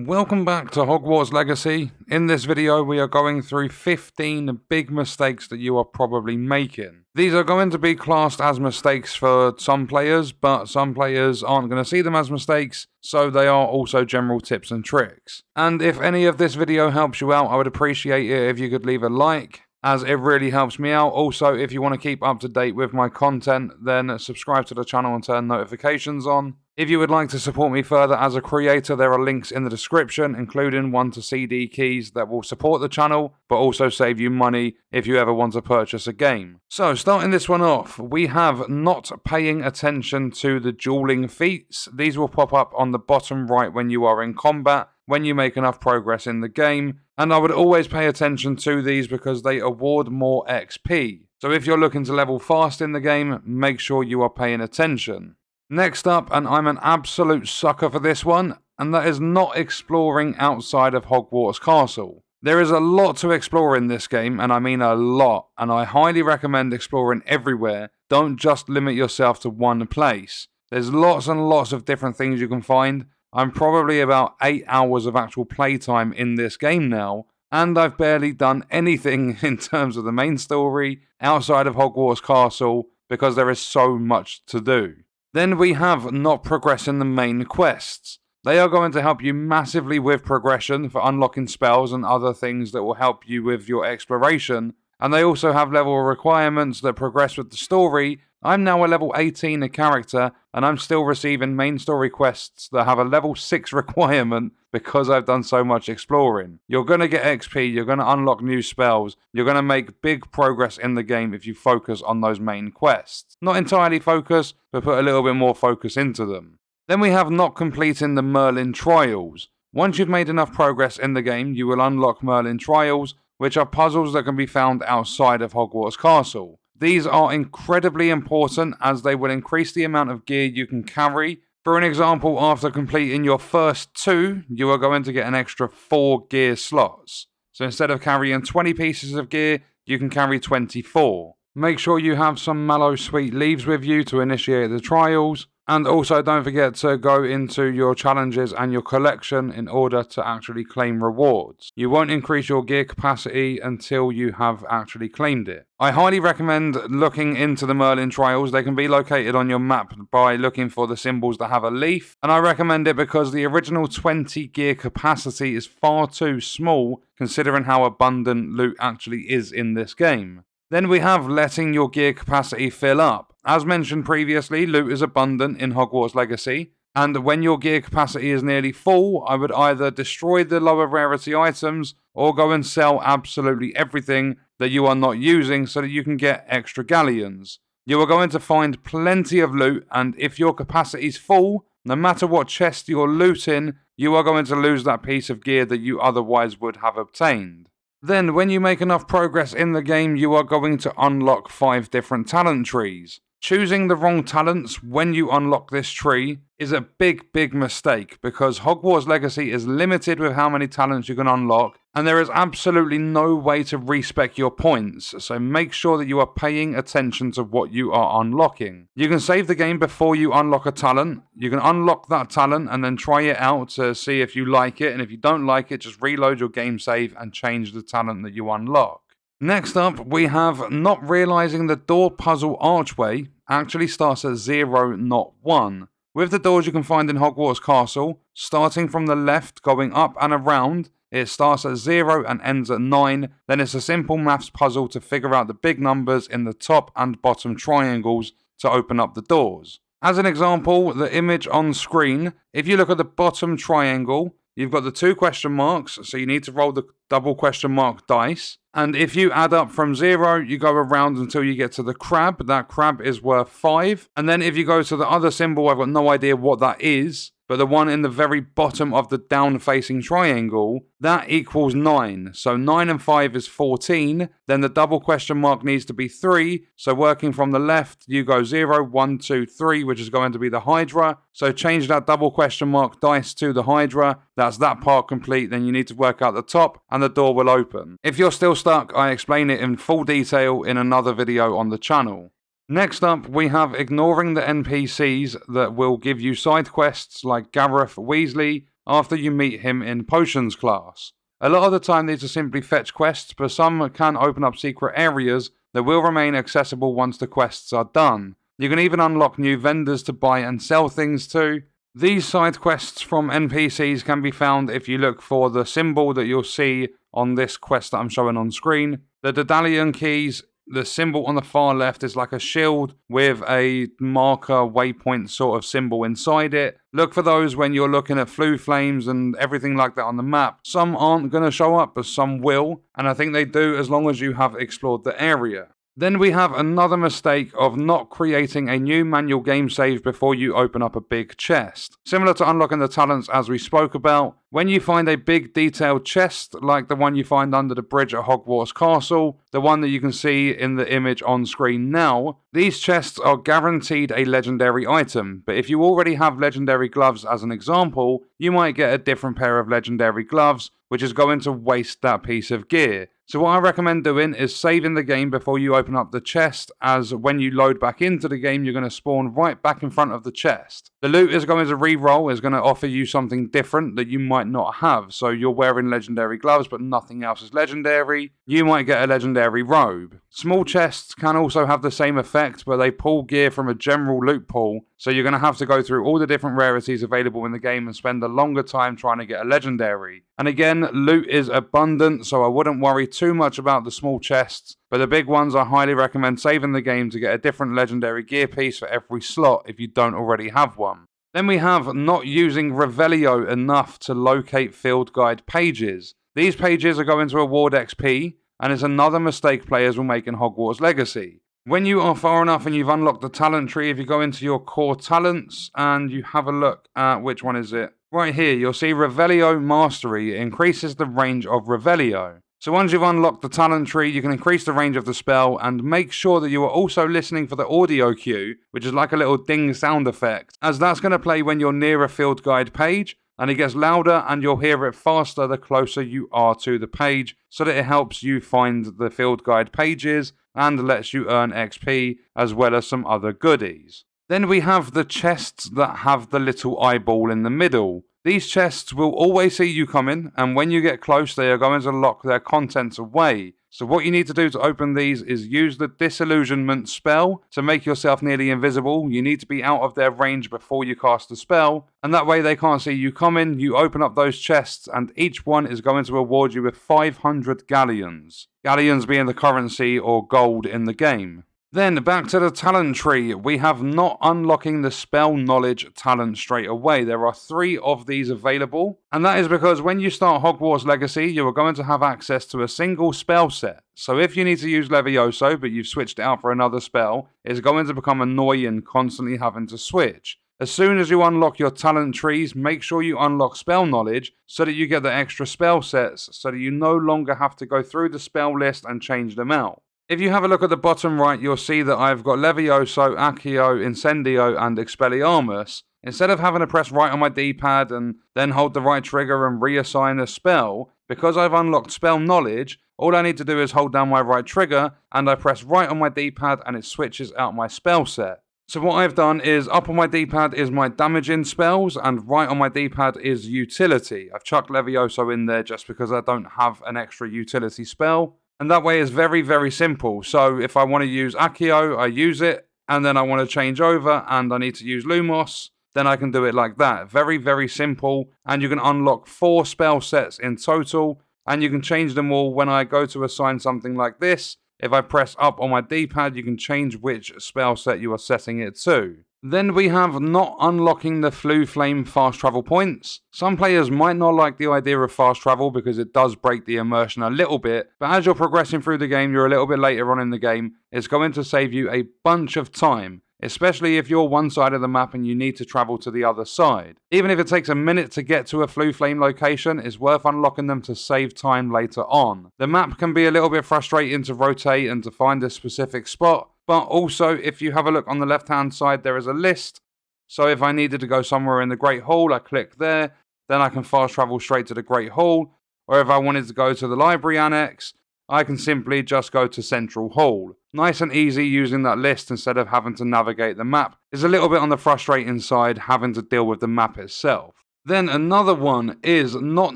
Welcome back to Hogwarts Legacy. In this video we are going through 15 big mistakes that you are probably making. These are going to be classed as mistakes for some players, but some players aren't going to see them as mistakes, so they are also general tips and tricks. And if any of this video helps you out, I would appreciate it if you could leave a like, as it really helps me out. Also, if you want to keep up to date with my content, then subscribe to the channel and turn notifications on. If you would like to support me further as a creator, there are links in the description, including one to CD keys that will support the channel, but also save you money if you ever want to purchase a game. So, starting this one off, we have not paying attention to the dueling feats. These will pop up on the bottom right when you are in combat, when you make enough progress in the game, and I would always pay attention to these because they award more XP. So if you're looking to level fast in the game, make sure you are paying attention. Next up, and I'm an absolute sucker for this one, and that is not exploring outside of Hogwarts Castle. There is a lot to explore in this game, and I mean a lot, and I highly recommend exploring everywhere. Don't just limit yourself to one place. There's lots and lots of different things you can find. I'm probably about 8 hours of actual playtime in this game now, and I've barely done anything in terms of the main story outside of Hogwarts Castle because there is so much to do. Then we have not progressing the main quests. They are going to help you massively with progression for unlocking spells and other things that will help you with your exploration, and they also have level requirements that progress with the story. I'm now a level 18 character, and I'm still receiving main story quests that have a level 6 requirement because I've done so much exploring. You're going to get XP, you're going to unlock new spells, you're going to make big progress in the game if you focus on those main quests. Not entirely focus, but put a little bit more focus into them. Then we have not completing the Merlin trials. Once you've made enough progress in the game, you will unlock Merlin trials, which are puzzles that can be found outside of Hogwarts Castle. These are incredibly important as they will increase the amount of gear you can carry. For an example, after completing your first 2, you are going to get an extra 4 gear slots. So instead of carrying 20 pieces of gear, you can carry 24. Make sure you have some Mallow Sweet Leaves with you to initiate the trials. And also don't forget to go into your challenges and your collection in order to actually claim rewards. You won't increase your gear capacity until you have actually claimed it. I highly recommend looking into the Merlin trials. They can be located on your map by looking for the symbols that have a leaf. And I recommend it because the original 20 gear capacity is far too small considering how abundant loot actually is in this game. Then we have letting your gear capacity fill up. As mentioned previously, loot is abundant in Hogwarts Legacy, and when your gear capacity is nearly full, I would either destroy the lower rarity items or go and sell absolutely everything that you are not using so that you can get extra galleons. You are going to find plenty of loot, and if your capacity is full, no matter what chest you're looting, you are going to lose that piece of gear that you otherwise would have obtained. Then, when you make enough progress in the game, you are going to unlock 5 different talent trees. Choosing the wrong talents when you unlock this tree is a big mistake because Hogwarts Legacy is limited with how many talents you can unlock, and there is absolutely no way to respec your points, so make sure that you are paying attention to what you are unlocking. You can save the game before you unlock a talent. You can unlock that talent and then try it out to see if you like it, and if you don't like it, just reload your game save and change the talent that you unlock. Next up, we have not realizing the door puzzle archway actually starts at 0, not 1. With the doors you can find in Hogwarts Castle, starting from the left, going up and around, it starts at 0 and ends at 9. Then it's a simple maths puzzle to figure out the big numbers in the top and bottom triangles to open up the doors. As an example, the image on screen, if you look at the bottom triangle, you've got the 2 question marks, so you need to roll the double question mark dice. And if you add up from 0, you go around until you get to the crab. That crab is worth 5. And then if you go to the other symbol, I've got no idea what that is, but the one in the very bottom of the down-facing triangle, that equals 9. So 9 and 5 is 14. Then the double question mark needs to be 3. So working from the left, you go 0, 1, 2, 3, which is going to be the Hydra. So change that double question mark dice to the Hydra. That's that part complete. Then you need to work out the top and the door will open. If you're still stuck, I explain it in full detail in another video on the channel. Next up, we have ignoring the NPCs that will give you side quests like Gareth Weasley, after you meet him in Potions class. A lot of the time these are simply fetch quests, but some can open up secret areas that will remain accessible once the quests are done. You can even unlock new vendors to buy and sell things to. These side quests from NPCs can be found if you look for the symbol that you'll see on this quest that I'm showing on screen. The Daedalian keys, the symbol on the far left is like a shield with a marker waypoint sort of symbol inside it. Look for those when you're looking at Floo Flames and everything like that on the map. Some aren't going to show up, but some will, and I think they do as long as you have explored the area. Then we have another mistake of not creating a new manual game save before you open up a big chest. Similar to unlocking the talents as we spoke about, when you find a big detailed chest like the one you find under the bridge at Hogwarts Castle, the one that you can see in the image on screen now, these chests are guaranteed a legendary item, but if you already have legendary gloves as an example, you might get a different pair of legendary gloves, which is going to waste that piece of gear. So what I recommend doing is saving the game before you open up the chest, as when you load back into the game, you're going to spawn right back in front of the chest. The loot is going to reroll, is going to offer you something different that you might not have. So you're wearing legendary gloves, but nothing else is legendary. You might get a legendary robe. Small chests can also have the same effect, but they pull gear from a general loot pool. So you're going to have to go through all the different rarities available in the game and spend a longer time trying to get a legendary. And again, loot is abundant, so I wouldn't worry too much about the small chests. But the big ones, I highly recommend saving the game to get a different legendary gear piece for every slot if you don't already have one. Then we have not using Revelio enough to locate field guide pages. These pages are going to award XP, and it's another mistake players will make in Hogwarts Legacy. When you are far enough and you've unlocked the talent tree, if you go into your core talents and you have a look at which one is it, right here you'll see Revelio Mastery. It increases the range of Revelio. So once you've unlocked the talent tree, you can increase the range of the spell and make sure that you are also listening for the audio cue, which is like a little ding sound effect, as that's going to play when you're near a field guide page, and it gets louder and you'll hear it faster the closer you are to the page, so that it helps you find the field guide pages and lets you earn XP as well as some other goodies. Then we have the chests that have the little eyeball in the middle. These chests will always see you coming, and when you get close they are going to lock their contents away. So what you need to do to open these is use the disillusionment spell to make yourself nearly invisible. You need to be out of their range before you cast the spell, and that way they can't see you coming. You open up those chests and each one is going to reward you with 500 galleons. Galleons being the currency or gold in the game. Then back to the talent tree, we have not unlocking the spell knowledge talent straight away. There are 3 of these available, and that is because when you start Hogwarts Legacy, you are going to have access to a single spell set. So if you need to use Levioso, but you've switched it out for another spell, it's going to become annoying constantly having to switch. As soon as you unlock your talent trees, make sure you unlock spell knowledge so that you get the extra spell sets, so that you no longer have to go through the spell list and change them out. If you have a look at the bottom right, you'll see that I've got Levioso, Accio, Incendio, and Expelliarmus. Instead of having to press right on my D-pad and then hold the right trigger and reassign a spell, because I've unlocked spell knowledge, all I need to do is hold down my right trigger and I press right on my D-pad and it switches out my spell set. So what I've done is up on my D-pad is my damaging spells and right on my D-pad is utility. I've chucked Levioso in there just because I don't have an extra utility spell. And that way is very, very simple. So if I want to use Accio, I use it, and then I want to change over and I need to use Lumos, then I can do it like that. Very, very simple. And you can unlock 4 spell sets in total, and you can change them all when I go to assign something like this. If I press up on my D-pad, you can change which spell set you are setting it to. Then we have not unlocking the Floo Flame fast travel points. Some players might not like the idea of fast travel because it does break the immersion a little bit, but as you're progressing through the game, you're a little bit later on in the game, it's going to save you a bunch of time, especially if you're one side of the map and you need to travel to the other side. Even if it takes a minute to get to a Floo Flame location, it's worth unlocking them to save time later on. The map can be a little bit frustrating to rotate and to find a specific spot, but also, if you have a look on the left-hand side, there is a list. So if I needed to go somewhere in the Great Hall, I click there. Then I can fast travel straight to the Great Hall. Or if I wanted to go to the Library Annex, I can simply just go to Central Hall. Nice and easy using that list instead of having to navigate the map. It's a little bit on the frustrating side having to deal with the map itself. Then another one is not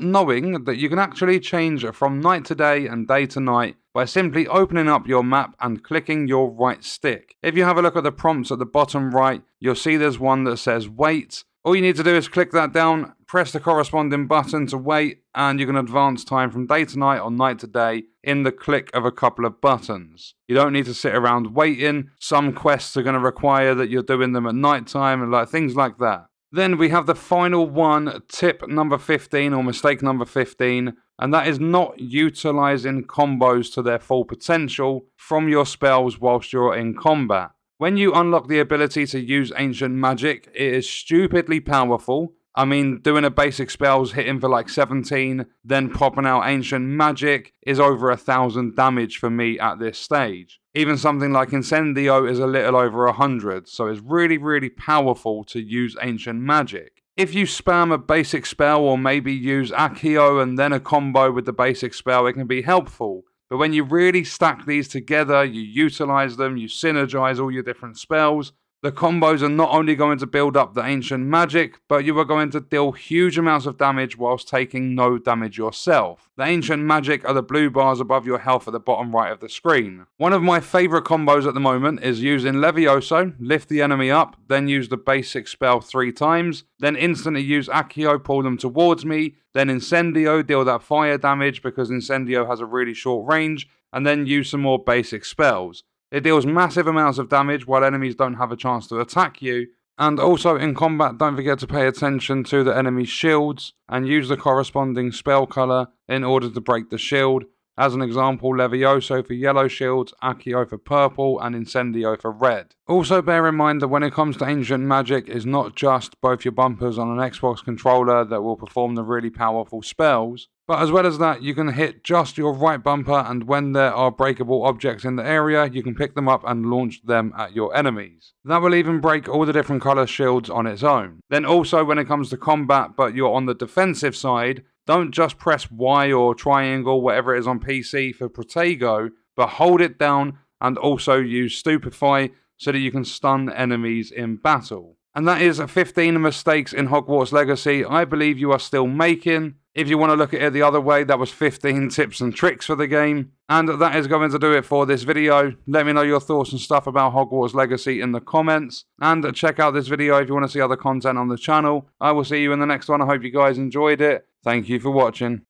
knowing that you can actually change from night to day and day to night by simply opening up your map and clicking your right stick. If you have a look at the prompts at the bottom right, you'll see there's one that says wait. All you need to do is click that down, press the corresponding button to wait, and you can advance time from day to night or night to day in the click of a couple of buttons. You don't need to sit around waiting. Some quests are going to require that you're doing them at night time and things like that. Then we have the final one, tip number 15 or mistake number 15, and that is not utilizing combos to their full potential from your spells whilst you're in combat. When you unlock the ability to use Ancient Magic, it is stupidly powerful. I mean, doing a basic spells, hitting for like 17, then popping out Ancient Magic is over 1,000 damage for me at this stage. Even something like Incendio is a little over 100, so it's really, really powerful to use Ancient Magic. If you spam a basic spell or maybe use Accio and then a combo with the basic spell, it can be helpful. But when you really stack these together, you utilize them, you synergize all your different spells, the combos are not only going to build up the Ancient Magic, but you are going to deal huge amounts of damage whilst taking no damage yourself. The Ancient Magic are the blue bars above your health at the bottom right of the screen. One of my favourite combos at the moment is using Levioso, lift the enemy up, then use the basic spell 3 times, then instantly use Accio, pull them towards me, then Incendio, deal that fire damage because Incendio has a really short range, and then use some more basic spells. It deals massive amounts of damage while enemies don't have a chance to attack you. And also in combat, don't forget to pay attention to the enemy's shields and use the corresponding spell colour in order to break the shield. As an example, Levioso for yellow shields, Accio for purple, and Incendio for red. Also bear in mind that when it comes to Ancient Magic, it's not just both your bumpers on an Xbox controller that will perform the really powerful spells, but as well as that, you can hit just your right bumper, and when there are breakable objects in the area, you can pick them up and launch them at your enemies. That will even break all the different colour shields on its own. Then also when it comes to combat, but you're on the defensive side, don't just press Y or triangle, whatever it is on PC for Protego, but hold it down and also use Stupefy so that you can stun enemies in battle. And that is 15 mistakes in Hogwarts Legacy I believe you are still making. If you want to look at it the other way, that was 15 tips and tricks for the game. And that is going to do it for this video. Let me know your thoughts and stuff about Hogwarts Legacy in the comments. And check out this video if you want to see other content on the channel. I will see you in the next one. I hope you guys enjoyed it. Thank you for watching.